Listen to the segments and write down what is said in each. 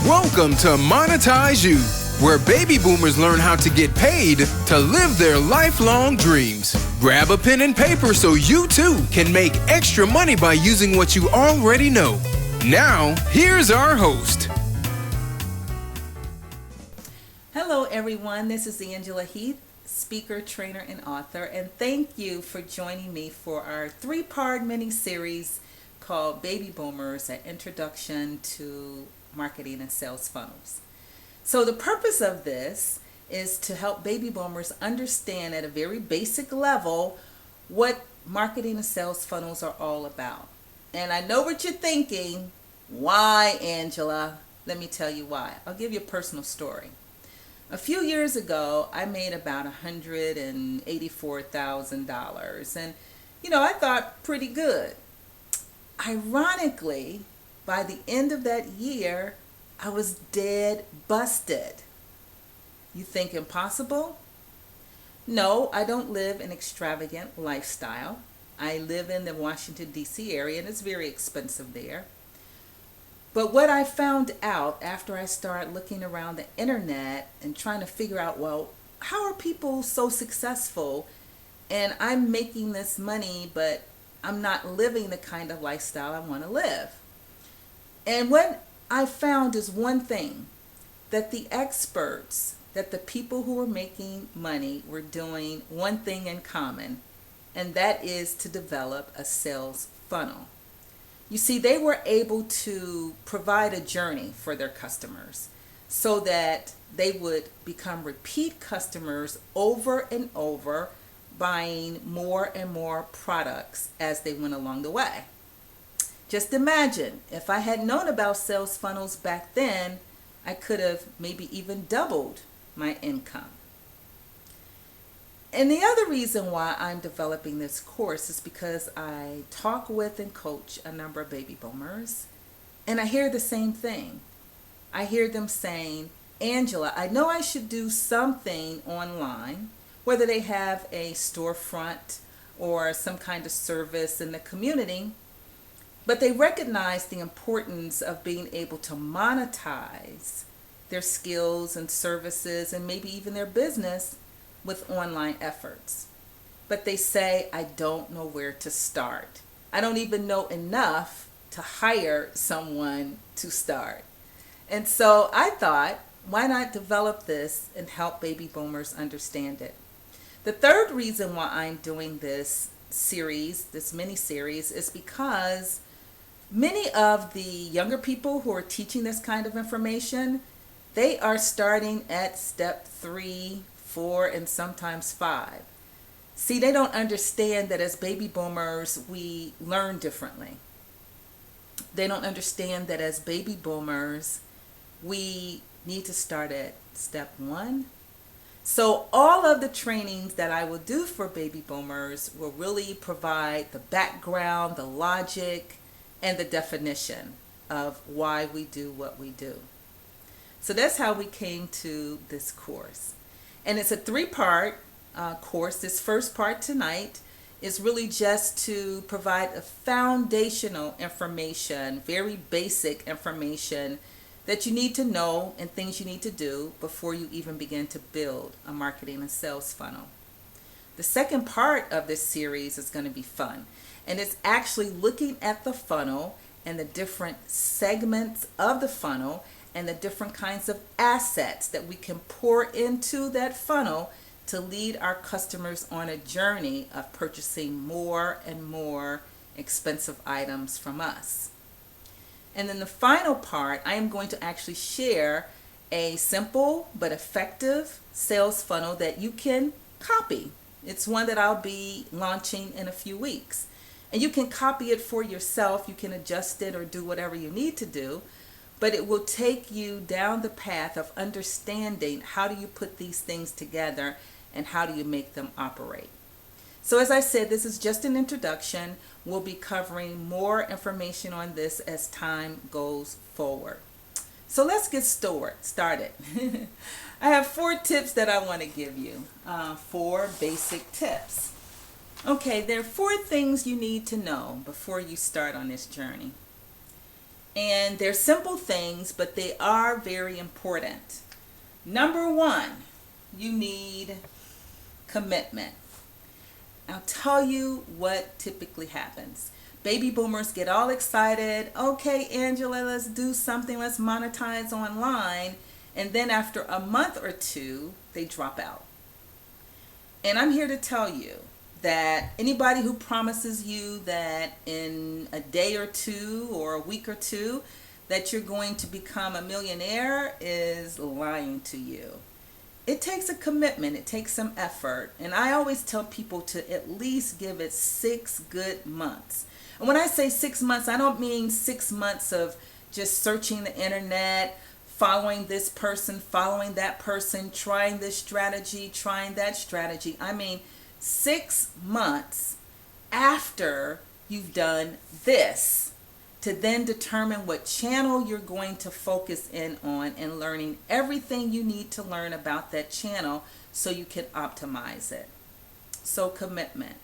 Welcome to Monetize You, where baby boomers learn how to get paid to live their lifelong dreams. Grab a pen and paper so you too can make extra money by using what you already know. Now, here's our host. Hello everyone, this is Angela Heath, speaker, trainer, and author, and thank you for joining me for our three-part mini-series called Baby Boomers, an Introduction to Marketing and Sales Funnels. So the purpose of this is to help baby boomers understand at a very basic level what marketing and sales funnels are all about. And I know what you're thinking. Why, Angela? Let me tell you why. I'll give you a personal story. A few years ago, I made about $184,000, and I thought pretty good. Ironically, by the end of that year, I was dead busted. You think impossible? No, I don't live an extravagant lifestyle. I live in the Washington, D.C. area, and it's very expensive there. But what I found out after I started looking around the internet and trying to figure out, well, how are people so successful and I'm making this money, but I'm not living the kind of lifestyle I want to live? And what I found is one thing, that the experts, that the people who were making money were doing one thing in common, and that is to develop a sales funnel. You see, they were able to provide a journey for their customers so that they would become repeat customers over and over, buying more and more products as they went along the way. Just imagine, if I had known about sales funnels back then, I could have maybe even doubled my income. And the other reason why I'm developing this course is because I talk with and coach a number of baby boomers, and I hear the same thing. I hear them saying, Angela, I know I should do something online, whether they have a storefront or some kind of service in the community, but they recognize the importance of being able to monetize their skills and services and maybe even their business with online efforts. But they say, I don't know where to start. I don't even know enough to hire someone to start. And so I thought, why not develop this and help baby boomers understand it? The third reason why I'm doing this series, this mini-series, is because many of the younger people who are teaching this kind of information, they are starting at step 3, 4, and sometimes 5. See, they don't understand that as baby boomers, we learn differently. They don't understand that as baby boomers, we need to start at step 1. So all of the trainings that I will do for baby boomers will really provide the background, the logic, and the definition of why we do what we do. So that's how we came to this course. And it's a 3-part course. This first part tonight is really just to provide a foundational information, very basic information that you need to know and things you need to do before you even begin to build a marketing and sales funnel. The second part of this series is going to be fun. And it's actually looking at the funnel and the different segments of the funnel and the different kinds of assets that we can pour into that funnel to lead our customers on a journey of purchasing more and more expensive items from us. And then the final part, I am going to actually share a simple but effective sales funnel that you can copy. It's one that I'll be launching in a few weeks. And you can copy it for yourself. You can adjust it or do whatever you need to do. But it will take you down the path of understanding how do you put these things together and how do you make them operate. So as I said, this is just an introduction. We'll be covering more information on this as time goes forward. So let's get started. I have 4 tips that I want to give you, 4 basic tips. Okay, there are 4 things you need to know before you start on this journey. And they're simple things, but they are very important. Number one, you need commitment. I'll tell you what typically happens. Baby boomers get all excited. Okay, Angela, let's do something. Let's monetize online. And then after a month or two, they drop out. And I'm here to tell you that anybody who promises you that in a day or two or a week or two that you're going to become a millionaire is lying to you. It takes a commitment. It takes some effort. And I always tell people to at least give it 6 good months. And when I say 6 months, I don't mean 6 months of just searching the internet, following this person, following that person, trying this strategy, trying that strategy. I mean 6 months after you've done this, to then determine what channel you're going to focus in on and learning everything you need to learn about that channel so you can optimize it. So commitment.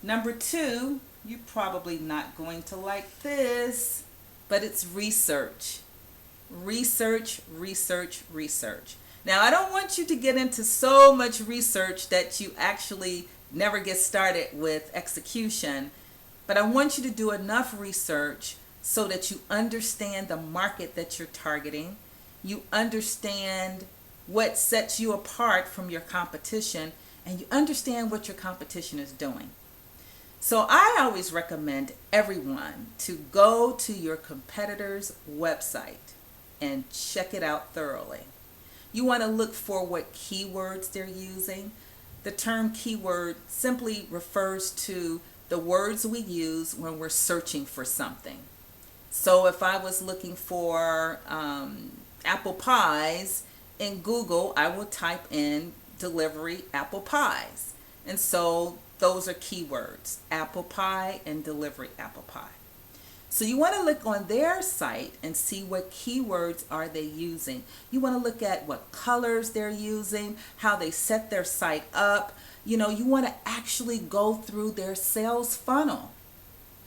Number 2, you're probably not going to like this, but it's research. Research, research, research. Now, I don't want you to get into so much research that you actually never get started with execution, but I want you to do enough research so that you understand the market that you're targeting, you understand what sets you apart from your competition, and you understand what your competition is doing. So I always recommend everyone to go to your competitor's website and check it out thoroughly. You want to look for what keywords they're using. The term keyword simply refers to the words we use when we're searching for something. So if I was looking for apple pies in Google, I will type in delivery apple pies. And so those are keywords, apple pie and delivery apple pie. So you want to look on their site and see what keywords are they using. You want to look at what colors they're using, how they set their site up. You want to actually go through their sales funnel.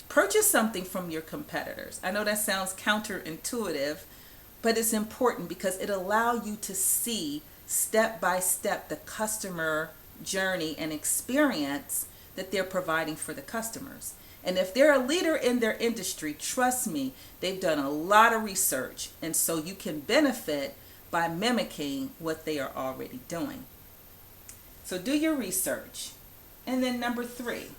Purchase something from your competitors. I know that sounds counterintuitive, but it's important because it allows you to see step by step the customer journey and experience that they're providing for the customers. And if they're a leader in their industry, trust me, they've done a lot of research. And so you can benefit by mimicking what they are already doing. So do your research. And then number 3,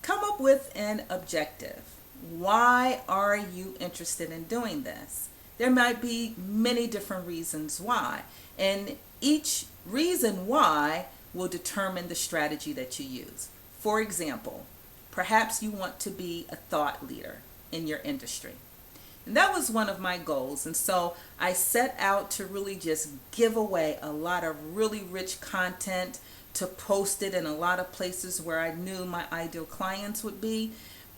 come up with an objective. Why are you interested in doing this? There might be many different reasons why. And each reason why will determine the strategy that you use. For example, perhaps you want to be a thought leader in your industry. And that was one of my goals. And so I set out to really just give away a lot of really rich content, to post it in a lot of places where I knew my ideal clients would be,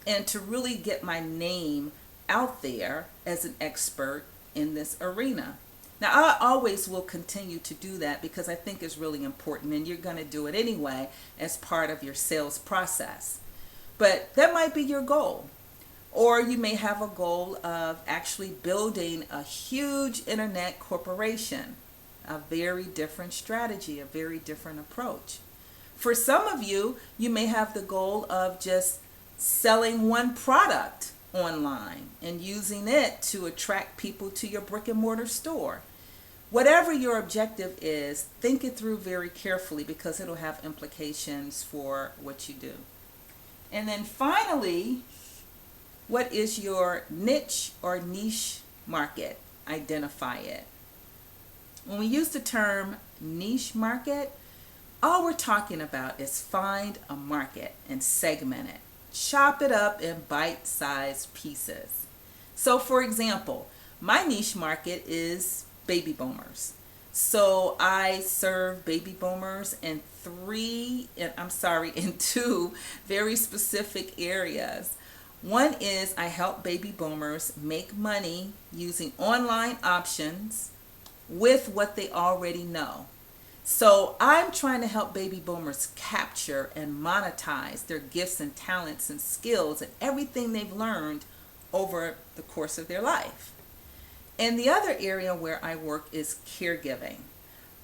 and to really get my name out there as an expert in this arena. Now, I always will continue to do that because I think it's really important, and you're going to do it anyway as part of your sales process. But that might be your goal. Or you may have a goal of actually building a huge internet corporation. A very different strategy, a very different approach. For some of you, you may have the goal of just selling one product online and using it to attract people to your brick and mortar store. Whatever your objective is, think it through very carefully because it'll have implications for what you do. And then finally, what is your niche or niche market? Identify it. When we use the term niche market, all we're talking about is find a market and segment it. Chop it up in bite-sized pieces. So for example, my niche market is baby boomers. So I serve baby boomers in two very specific areas. One is I help baby boomers make money using online options with what they already know. So I'm trying to help baby boomers capture and monetize their gifts and talents and skills and everything they've learned over the course of their life. And the other area where I work is caregiving.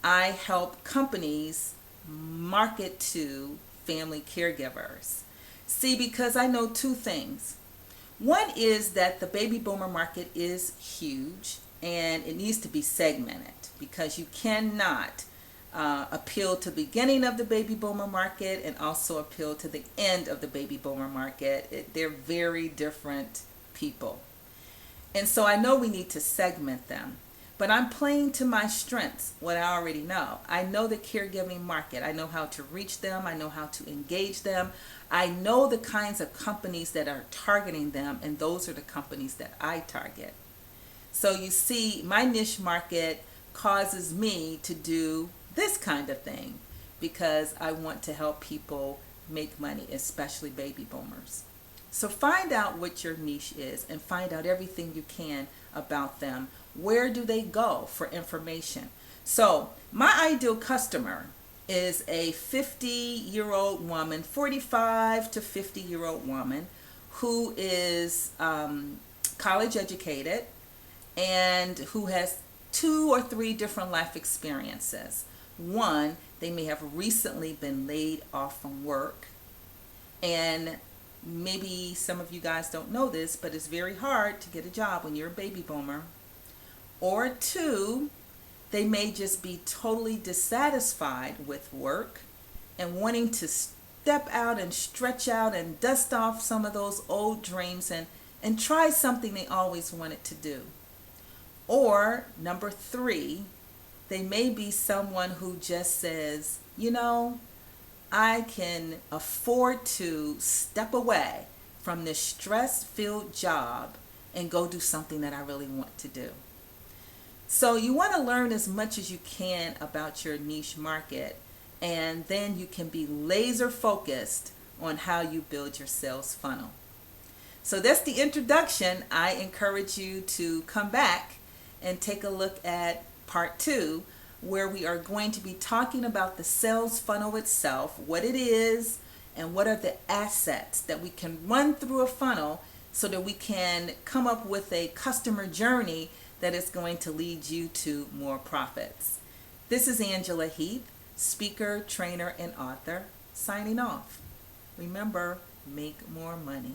I help companies market to family caregivers. See, because I know two things. One is that the baby boomer market is huge and it needs to be segmented, because you cannot appeal to the beginning of the baby boomer market and also appeal to the end of the baby boomer market. They're very different people. And so I know we need to segment them. But I'm playing to my strengths, what I already know. I know the caregiving market. I know how to reach them. I know how to engage them. I know the kinds of companies that are targeting them, and those are the companies that I target. So you see, my niche market causes me to do this kind of thing because I want to help people make money, especially baby boomers. So find out what your niche is and find out everything you can about them. Where do they go for information? So my ideal customer is a 50-year-old woman, 45 to 50-year-old woman who is college educated and who has 2 or 3 different life experiences. One, they may have recently been laid off from work, and maybe some of you guys don't know this, but it's very hard to get a job when you're a baby boomer. Or 2, they may just be totally dissatisfied with work and wanting to step out and stretch out and dust off some of those old dreams and try something they always wanted to do. Or number 3, they may be someone who just says, I can afford to step away from this stress-filled job and go do something that I really want to do. So you want to learn as much as you can about your niche market, and then you can be laser focused on how you build your sales funnel. So that's the introduction. I encourage you to come back and take a look at part 2, where we are going to be talking about the sales funnel itself, what it is, and what are the assets that we can run through a funnel so that we can come up with a customer journey that is going to lead you to more profits. This is Angela Heath, speaker, trainer, and author, signing off. Remember, make more money.